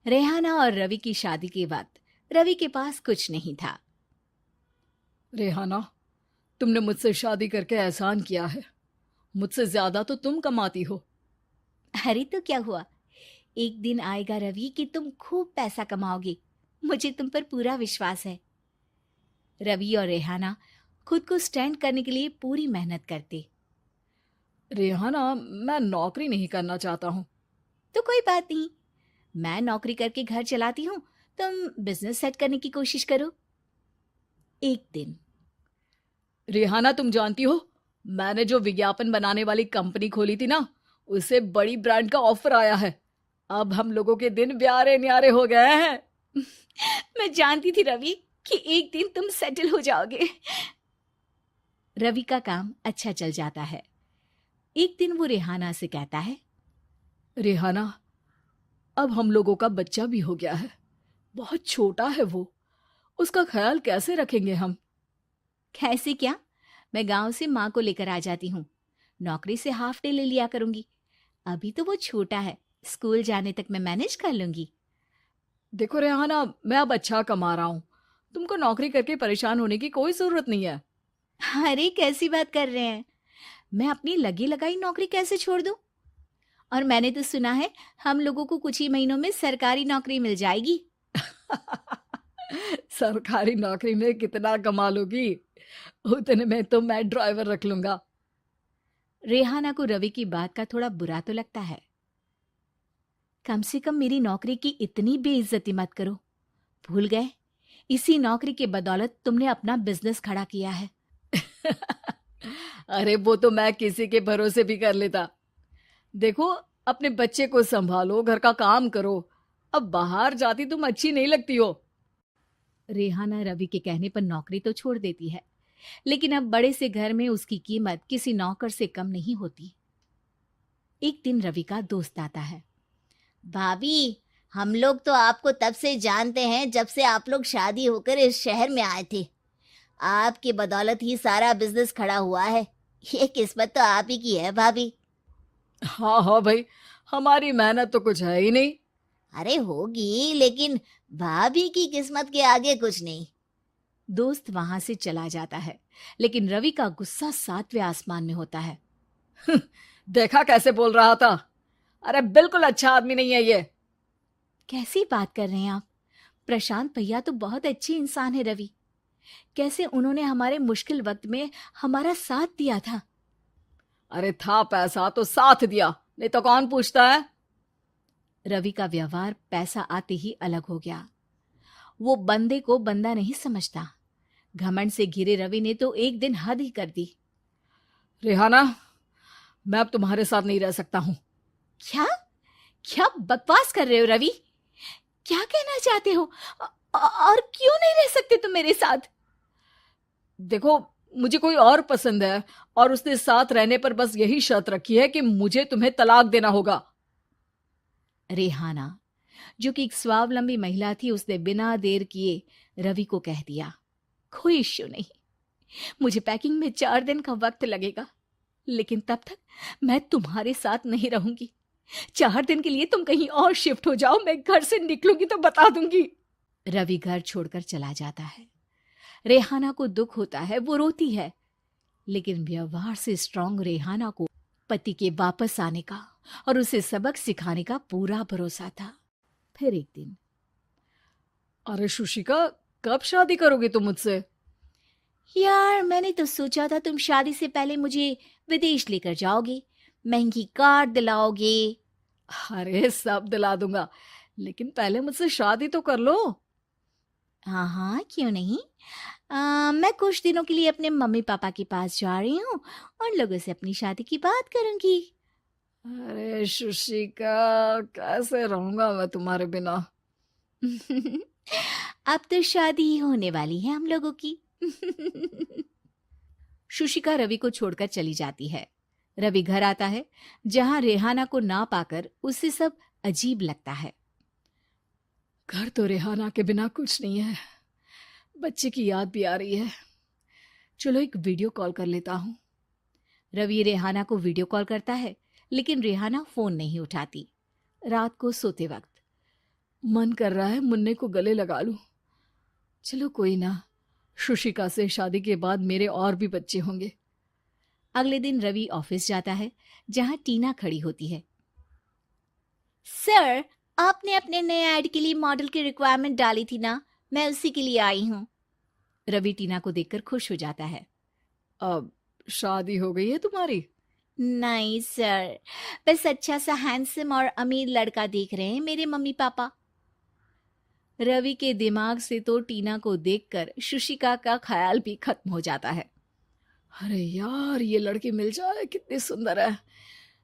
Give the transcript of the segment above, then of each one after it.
रेहाना और रवि की शादी के वक्त रवि के पास कुछ नहीं था। रेहाना, तुमने मुझसे शादी करके एहसान किया है। मुझसे ज्यादा तो तुम कमाती हो। अरे तो क्या हुआ, एक दिन आएगा रवि कि तुम खूब पैसा कमाओगे। मुझे तुम पर पूरा विश्वास है। रवि और रेहाना खुद को स्टैंड करने के लिए पूरी मेहनत करते। रेहाना, मैं नौकरी नहीं करना चाहता हूँ। तो कोई बात नहीं, मैं नौकरी करके घर चलाती हूँ, तुम बिजनेस सेट करने की कोशिश करो। एक दिन रेहाना, तुम जानती हो, मैंने जो विज्ञापन बनाने वाली कंपनी खोली थी ना, उसे बड़ी ब्रांड का ऑफर आया है। अब हम लोगों के दिन ब्यारे न्यारे हो गए हैं। मैं जानती थी रवि कि एक दिन तुम सेटल हो जाओगे। रवि का काम अच्छा चल जाता है। एक दिन वो रेहाना से कहता है, रेहाना, अब हम लोगों का बच्चा भी हो गया है। बहुत छोटा है वो। उसका ख्याल कैसे रखेंगे हम? कैसे क्या, मैं गांव से माँ को लेकर आ जाती हूँ। नौकरी से हाफ डे ले लिया करूंगी। अभी तो वो छोटा है, स्कूल जाने तक मैं मैनेज कर लूंगी। देखो रेहाना, मैं अब अच्छा कमा रहा हूँ। तुमको नौकरी करके परेशान होने की कोई जरूरत नहीं है। अरे कैसी बात कर रहे हैं, मैं अपनी लगी लगाई नौकरी कैसे छोड़ दूं? और मैंने तो सुना है हम लोगों को कुछ ही महीनों में सरकारी नौकरी मिल जाएगी। सरकारी नौकरी में कितना कमा लोगी? उतने में तो मैं ड्राइवर रख लूंगा। रेहाना को रवि की बात का थोड़ा बुरा तो लगता है। कम से कम मेरी नौकरी की इतनी बेइज्जती मत करो। भूल गए, इसी नौकरी के बदौलत तुमने अपना बिजनेस खड़ा किया है। अरे वो तो मैं किसी के भरोसे भी कर लेता। देखो, अपने बच्चे को संभालो, घर का काम करो। अब बाहर जाती तुम अच्छी नहीं लगती हो। रेहाना रवि के कहने पर नौकरी तो छोड़ देती है, लेकिन अब बड़े से घर में उसकी कीमत किसी नौकर से कम नहीं होती। एक दिन रवि का दोस्त आता है। भाभी, हम लोग तो आपको तब से जानते हैं जब से आप लोग शादी होकर इस शहर में आए थे। आपकी बदौलत ही सारा बिजनेस खड़ा हुआ है। ये किस्मत तो आप ही की है भाभी। हाँ हाँ भाई, हमारी मेहनत तो कुछ है ही नहीं। अरे होगी, लेकिन भाभी की किस्मत के आगे कुछ नहीं। दोस्त वहां से चला जाता है, लेकिन रवि का गुस्सा सातवें आसमान में होता है। देखा कैसे बोल रहा था? अरे बिल्कुल अच्छा आदमी नहीं है ये। कैसी बात कर रहे हैं आप? प्रशांत भैया तो बहुत अच्छे इंसान है रवि। कैसे उन्होंने हमारे मुश्किल वक्त में हमारा साथ दिया था। अरे था पैसा तो साथ दिया, नहीं तो कौन पूछता है? रवि का व्यवहार पैसा आते ही अलग हो गया। वो बंदे को बंदा नहीं समझता। घमंड से घिरे रवि ने तो एक दिन हद ही कर दी। रेहाना, मैं अब तुम्हारे साथ नहीं रह सकता हूँ। क्या क्या बकवास कर रहे हो रवि? क्या कहना चाहते हो? और क्यों नहीं रह सकते तुम मेरे साथ? देखो, मुझे कोई और पसंद है, और उसने साथ रहने पर बस यही शर्त रखी है कि मुझे तुम्हें तलाक देना होगा। रेहाना, जो कि एक स्वावलंबी महिला थी, उसने बिना देर किए रवि को कह दिया, कोई इश्यू नहीं, मुझे पैकिंग में 4 दिन का वक्त लगेगा, लेकिन तब तक मैं तुम्हारे साथ नहीं रहूंगी। 4 दिन के लिए तुम कहीं और शिफ्ट हो जाओ, मैं घर से निकलूंगी तो बता दूंगी। रवि घर छोड़कर चला जाता है। रेहाना को दुख होता है, वो रोती है, लेकिन व्यवहार से स्ट्रांग रेहाना को पति के वापस आने का और उसे सबक सिखाने का पूरा भरोसा था। फिर एक दिन, अरे शुशिका, कब शादी करोगी तुम मुझसे? यार मैंने तो सोचा था तुम शादी से पहले मुझे विदेश लेकर जाओगे, महंगी कार दिलाओगे। अरे सब दिला दूंगा, लेकिन पहले मुझसे शादी तो कर लो। हाँ हाँ, क्यों नहीं। मैं कुछ दिनों के लिए अपने मम्मी पापा के पास जा रही हूँ और लोगों से अपनी शादी की बात करूंगी। अरे शुशिका, कैसे रहूंगा मैं तुम्हारे बिना? अब तो शादी ही होने वाली है हम लोगों की। शुशिका रवि को छोड़कर चली जाती है। रवि घर आता है, जहां रेहाना को ना पाकर उसे सब अजीब लगता है। घर तो रेहाना के बिना कुछ नहीं है। बच्चे की याद भी आ रही है। चलो एक वीडियो कॉल कर लेता हूँ। रवि रेहाना को वीडियो कॉल करता है, लेकिन रेहाना फोन नहीं उठाती। रात को सोते वक्त मन कर रहा है मुन्ने को गले लगा लूं। चलो कोई ना, शुशिका से शादी के बाद मेरे और भी बच्चे होंगे। अगले दिन रवि ऑफिस जाता है, जहां टीना खड़ी होती है। सर, आपने अपने नए ऐड के लिए मॉडल की रिक्वायरमेंट डाली थी ना, मैं उसी के लिए आई हूँ। रवि टीना को देखकर खुश हो जाता है। अब शादी हो गई है तुम्हारी? नहीं सर, बस अच्छा सा हैंडसम और अमीर लड़का देख रहे हैं मेरे मम्मी पापा। रवि के दिमाग से तो टीना को देखकर शुशिका का ख्याल भी खत्म हो जाता है। अरे यार, ये लड़की मिल जाए कितनी सुंदर है।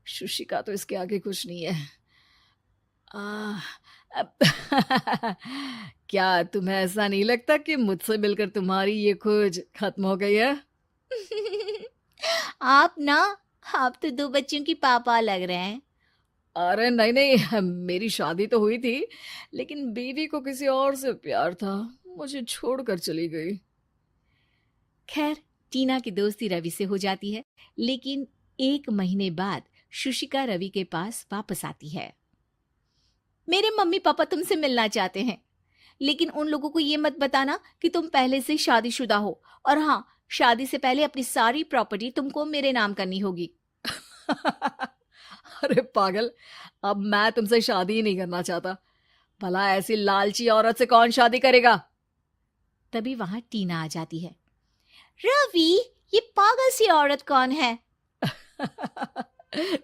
शुशिका तो इसके आगे कुछ नहीं है। आ, अब क्या तुम्हें ऐसा नहीं लगता कि मुझसे मिलकर तुम्हारी ये खोज खत्म हो गई है? आप ना, आप तो 2 बच्चों की पापा लग रहे हैं। अरे नहीं नहीं, मेरी शादी तो हुई थी, लेकिन बीवी को किसी और से प्यार था, मुझे छोड़कर चली गई। खैर, टीना की दोस्ती रवि से हो जाती है, लेकिन 1 महीने बाद शुशिका रवि के पास वापस आती है। मेरे मम्मी पापा तुमसे मिलना चाहते हैं, लेकिन उन लोगों को ये मत बताना कि तुम पहले से शादीशुदा हो, और हाँ, शादी से पहले अपनी सारी प्रॉपर्टी तुमको मेरे नाम करनी होगी। अरे पागल, अब मैं तुमसे शादी ही नहीं करना चाहता। भला ऐसी लालची औरत से कौन शादी करेगा? तभी वहां टीना आ जाती है। रवि, ये पागल सी औरत कौन है?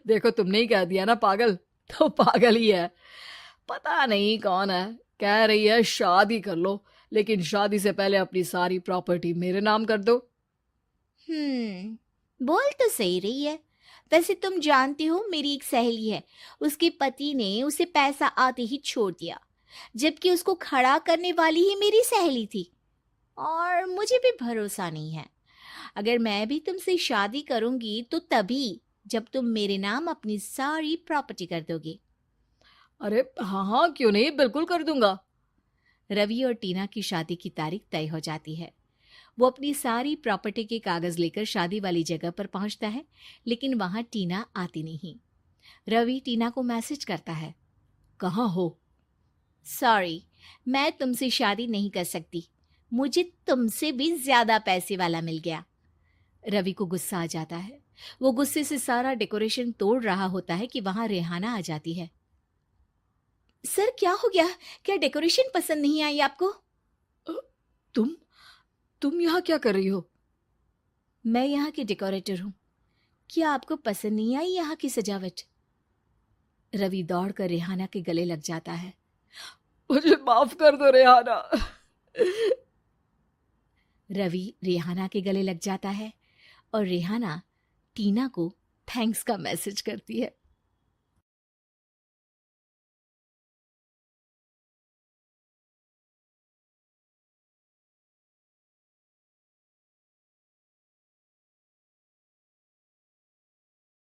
देखो, तुमने ही कह दिया ना पागल, तो पागल ही है। पता नहीं कौन है, कह रही है शादी कर लो, लेकिन शादी से पहले अपनी सारी प्रॉपर्टी मेरे नाम कर दो। बोल तो सही रही है। वैसे तुम जानती हो, मेरी एक सहेली है, उसके पति ने उसे पैसा आते ही छोड़ दिया, जबकि उसको खड़ा करने वाली ही मेरी सहेली थी। और मुझे भी भरोसा नहीं है। अगर मैं भी तुमसे शादी करूंगी तो तभी, जब तुम मेरे नाम अपनी सारी प्रॉपर्टी कर दोगे। अरे हाँ हाँ, क्यों नहीं, बिल्कुल कर दूंगा। रवि और टीना की शादी की तारीख तय हो जाती है। वो अपनी सारी प्रॉपर्टी के कागज लेकर शादी वाली जगह पर पहुंचता है, लेकिन वहां टीना आती नहीं। रवि टीना को मैसेज करता है। कहाँ हो? सॉरी, मैं तुमसे शादी नहीं कर सकती, मुझे तुमसे भी ज्यादा पैसे वाला मिल गया। रवि को गुस्सा आ जाता है। वो गुस्से से सारा डेकोरेशन तोड़ रहा होता है कि वहां रेहाना आ जाती है। सर, क्या हो गया? क्या डेकोरेशन पसंद नहीं आई आपको? अ, तुम यहाँ क्या कर रही हो? मैं यहाँ की डेकोरेटर हूँ। क्या आपको पसंद नहीं आई यहाँ की सजावट? रवि दौड़कर रेहाना के गले लग जाता है। मुझे माफ कर दो रेहाना। रवि रेहाना के गले लग जाता है और रेहाना टीना को थैंक्स का मैसेज करती है।